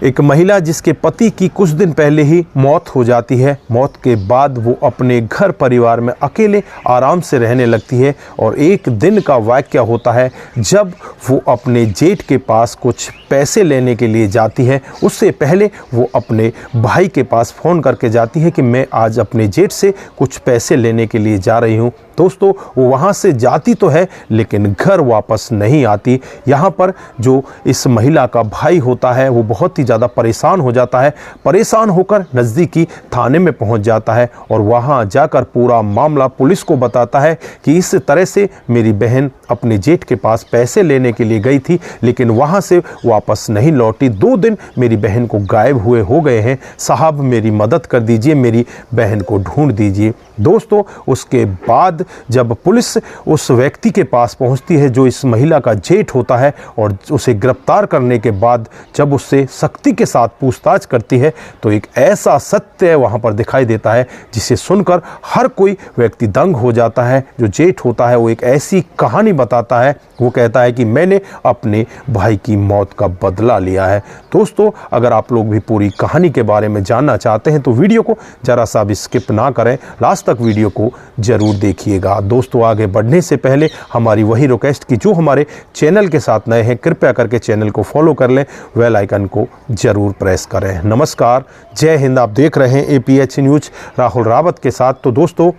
एक महिला जिसके पति की कुछ दिन पहले ही मौत हो जाती है। मौत के बाद वो अपने घर परिवार में अकेले आराम से रहने लगती है और एक दिन का वाक़या होता है जब वो अपने जेठ के पास कुछ पैसे लेने के लिए जाती है। उससे पहले वो अपने भाई के पास फ़ोन करके जाती है कि मैं आज अपने जेठ से कुछ पैसे लेने के लिए जा रही हूँ। दोस्तों, वो वहाँ से जाती तो है लेकिन घर वापस नहीं आती। यहाँ पर जो इस महिला का भाई होता है वो बहुत ही ज़्यादा परेशान हो जाता है। परेशान होकर नज़दीकी थाने में पहुँच जाता है और वहाँ जाकर पूरा मामला पुलिस को बताता है कि इस तरह से मेरी बहन अपने जेठ के पास पैसे लेने के लिए गई थी लेकिन वहाँ से वापस नहीं लौटी। 2 दिन मेरी बहन को गायब हुए हो गए हैं। साहब, मेरी मदद कर दीजिए, मेरी बहन को ढूंढ दीजिए। दोस्तों, उसके बाद जब पुलिस उस व्यक्ति के पास पहुंचती है जो इस महिला का जेठ होता है और उसे गिरफ्तार करने के बाद जब उससे सख्ती के साथ पूछताछ करती है तो एक ऐसा सत्य वहां पर दिखाई देता है जिसे सुनकर हर कोई व्यक्ति दंग हो जाता है। जो जेठ होता है वो एक ऐसी कहानी बताता है, वो कहता है कि मैंने अपने भाई की मौत का बदला लिया है। दोस्तों, अगर आप लोग भी पूरी कहानी के बारे में जानना चाहते हैं तो वीडियो को ज़रा सा भी स्किप ना करें, लास्ट तक वीडियो को ज़रूर देखिएगा। दोस्तों, आगे बढ़ने से पहले हमारी वही रिक्वेस्ट कि जो हमारे चैनल के साथ नए हैं कृपया करके चैनल को फॉलो कर लें, बेल आइकन को ज़रूर प्रेस करें। नमस्कार, जय हिंद। आप देख रहे हैं APH न्यूज़ राहुल रावत के साथ। तो दोस्तों,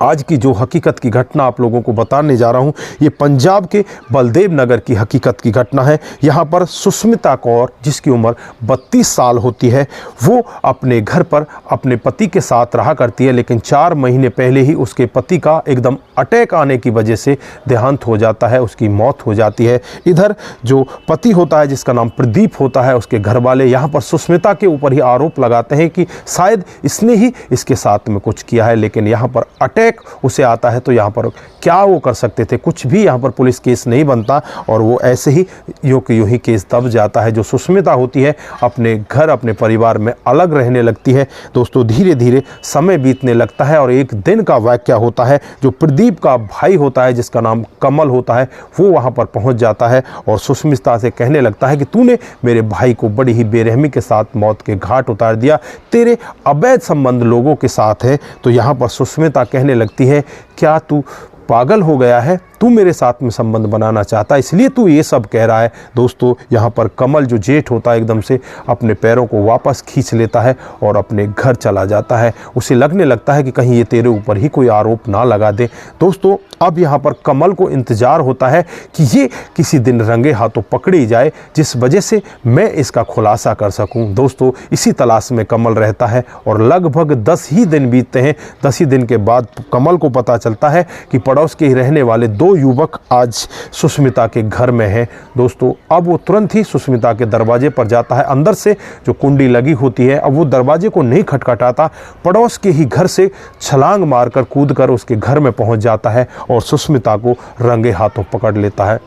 आज की जो हकीकत की घटना आप लोगों को बताने जा रहा हूं, ये पंजाब के बलदेव नगर की हकीकत की घटना है। यहाँ पर सुष्मिता कौर, जिसकी उम्र 32 साल होती है, वो अपने घर पर अपने पति के साथ रहा करती है लेकिन 4 महीने पहले ही उसके पति का एकदम अटैक आने की वजह से देहांत हो जाता है, उसकी मौत हो जाती है। इधर जो पति होता है जिसका नाम प्रदीप होता है, उसके घर वाले यहाँ पर सुष्मिता के ऊपर ही आरोप लगाते हैं कि शायद इसने ही इसके साथ में कुछ किया है, लेकिन यहाँ पर अटैक उसे आता है तो यहाँ पर क्या वो कर सकते थे, कुछ भी यहाँ पर पुलिस केस नहीं बनता और वो ऐसे ही यूं ही केस दब जाता है। जो सुष्मिता होती है अपने घर अपने परिवार में अलग रहने लगती है। दोस्तों, धीरे धीरे समय बीतने लगता है और एक दिन का वाक़या होता है। जो प्रदीप का भाई होता है जिसका नाम कमल होता है, वो वहाँ पर पहुँच जाता है और सुष्मिता से कहने लगता है कि तूने मेरे भाई को बड़ी ही बेरहमी के साथ मौत के घाट उतार दिया, तेरे अवैध संबंध लोगों के साथ है। तो यहाँ पर सुष्मिता कहने लगती है, क्या तू पागल हो गया है? तू मेरे साथ में संबंध बनाना चाहता है इसलिए तू ये सब कह रहा है। दोस्तों, यहाँ पर कमल जो जेठ होता है एकदम से अपने पैरों को वापस खींच लेता है और अपने घर चला जाता है। उसे लगने लगता है कि कहीं ये तेरे ऊपर ही कोई आरोप ना लगा दे। दोस्तों, अब यहाँ पर कमल को इंतज़ार होता है कि ये किसी दिन रंगे हाथों पकड़ी जाए जिस वजह से मैं इसका खुलासा कर सकूँ। दोस्तों, इसी तलाश में कमल रहता है और लगभग 10 ही दिन बीतते हैं। 10 ही दिन के बाद कमल को पता चलता है कि पड़ोस के ही रहने वाले 2 युवक आज सुष्मिता के घर में हैं। दोस्तों, अब वो तुरंत ही सुष्मिता के दरवाजे पर जाता है। अंदर से जो कुंडी लगी होती है, अब वो दरवाजे को नहीं खटखटाता, पड़ोस के ही घर से छलांग मारकर कूदकर उसके घर में पहुंच जाता है और सुष्मिता को रंगे हाथों पकड़ लेता है।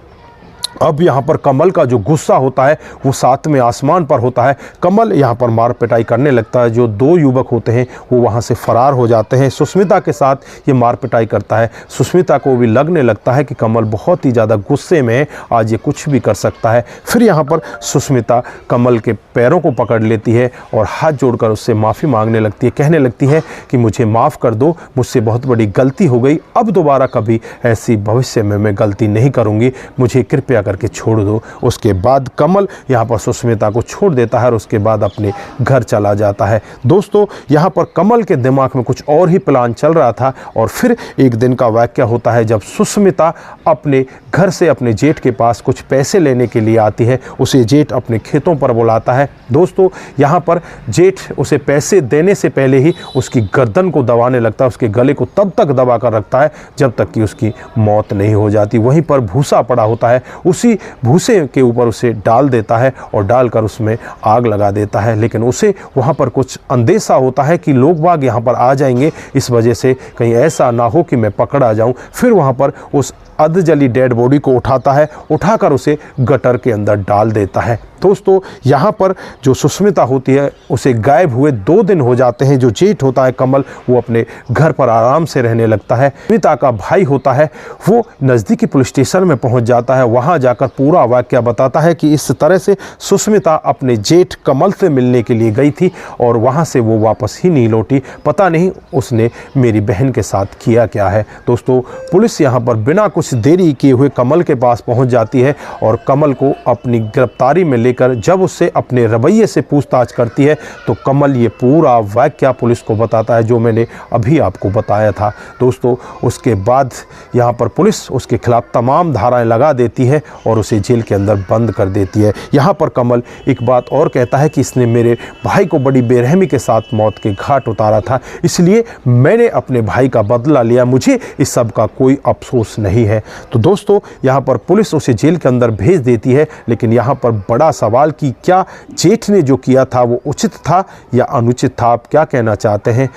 अब यहाँ पर कमल का जो गुस्सा होता है वो 7वें आसमान पर होता है। कमल यहाँ पर मार पिटाई करने लगता है। जो 2 युवक होते हैं वो वहाँ से फरार हो जाते हैं। सुष्मिता के साथ ये मार पिटाई करता है। सुष्मिता को भी लगने लगता है कि कमल बहुत ही ज़्यादा गुस्से में है, आज ये कुछ भी कर सकता है। फिर यहाँ पर सुष्मिता कमल के पैरों को पकड़ लेती है और हाथ जोड़कर उससे माफ़ी मांगने लगती है। कहने लगती है कि मुझे माफ़ कर दो, मुझसे बहुत बड़ी गलती हो गई, अब दोबारा कभी ऐसी भविष्य में मैं गलती नहीं करूँगी, मुझे कृपया करके छोड़ दो। उसके बाद कमल यहाँ पर सुष्मिता को छोड़ देता है और उसके बाद अपने घर चला जाता है। दोस्तों, यहाँ पर कमल के दिमाग में कुछ और ही प्लान चल रहा था और फिर एक दिन का वाक़या होता है जब सुष्मिता अपने घर से अपने जेठ के पास कुछ पैसे लेने के लिए आती है। उसे जेठ अपने खेतों पर बुलाता है। दोस्तों, यहाँ पर जेठ उसे पैसे देने से पहले ही उसकी गर्दन को दबाने लगता है, उसके गले को तब तक दबा कर रखता है जब तक कि उसकी मौत नहीं हो जाती। वहीं पर भूसा पड़ा होता है, उसी भूसे के ऊपर उसे डाल देता है और डालकर उसमें आग लगा देता है। लेकिन उसे वहाँ पर कुछ अंदेशा होता है कि लोग बाग यहाँ पर आ जाएंगे, इस वजह से कहीं ऐसा ना हो कि मैं पकड़ा जाऊँ। फिर वहाँ पर उस अधजली डेड बॉडी को उठाता है, उठाकर उसे गटर के अंदर डाल देता है। दोस्तों यहाँ पर जो सुष्मिता होती है उसे गायब हुए 2 दिन हो जाते हैं। जो जेठ होता है कमल, वो अपने घर पर आराम से रहने लगता है। सुष्मिता का भाई होता है वो नज़दीकी पुलिस स्टेशन में पहुंच जाता है। वहां जाकर पूरा वाकया बताता है कि इस तरह से सुष्मिता अपने जेठ कमल से मिलने के लिए गई थी और वहां से वो वापस ही नहीं लौटी। पता नहीं उसने मेरी बहन के साथ किया क्या है। दोस्तों पुलिस यहाँ पर बिना कुछ देरी किए हुए कमल के पास पहुँच जाती है और कमल को अपनी गिरफ्तारी में लेकर जब उससे अपने रवैये से पूछताछ करती है तो कमल ये पूरा वाकया पुलिस को बताता है जो मैंने अभी आपको बताया था। दोस्तों उसके बाद यहाँ पर पुलिस उसके खिलाफ तमाम धाराएं लगा देती है और उसे जेल के अंदर बंद कर देती है। यहाँ पर कमल एक बात और कहता है कि इसने मेरे भाई को बड़ी बेरहमी के साथ मौत के घाट उतारा था, इसलिए मैंने अपने भाई का बदला लिया, मुझे इस सब का कोई अफसोस नहीं है। तो दोस्तों यहाँ पर पुलिस उसे जेल के अंदर भेज देती है। लेकिन यहाँ पर बड़ा सवाल कि क्या जेठ ने जो किया था वो उचित था या अनुचित था? आप क्या कहना चाहते हैं?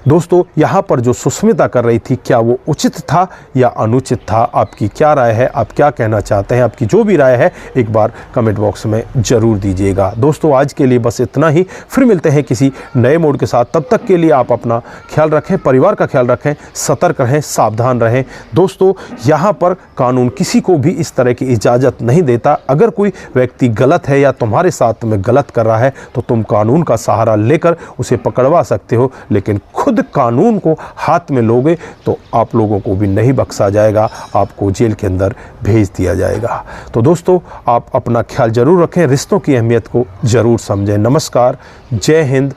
दोस्तों यहाँ पर जो सुष्मिता कर रही थी क्या वो उचित था या अनुचित था? आपकी क्या राय है? आप क्या कहना चाहते हैं? आपकी जो भी राय है एक बार कमेंट बॉक्स में ज़रूर दीजिएगा। दोस्तों आज के लिए बस इतना ही, फिर मिलते हैं किसी नए मोड के साथ। तब तक के लिए आप अपना ख्याल रखें, परिवार का ख्याल रखें, सतर्क रहें, सावधान रहें। दोस्तों यहाँ पर कानून किसी को भी इस तरह की इजाज़त नहीं देता। अगर कोई व्यक्ति गलत है या तुम्हारे साथ में गलत कर रहा है तो तुम कानून का सहारा लेकर उसे पकड़वा सकते हो, लेकिन खुद कानून को हाथ में लोगे तो आप लोगों को भी नहीं बख्शा जाएगा, आपको जेल के अंदर भेज दिया जाएगा। तो दोस्तों आप अपना ख्याल जरूर रखें, रिश्तों की अहमियत को जरूर समझें। नमस्कार, जय हिंद,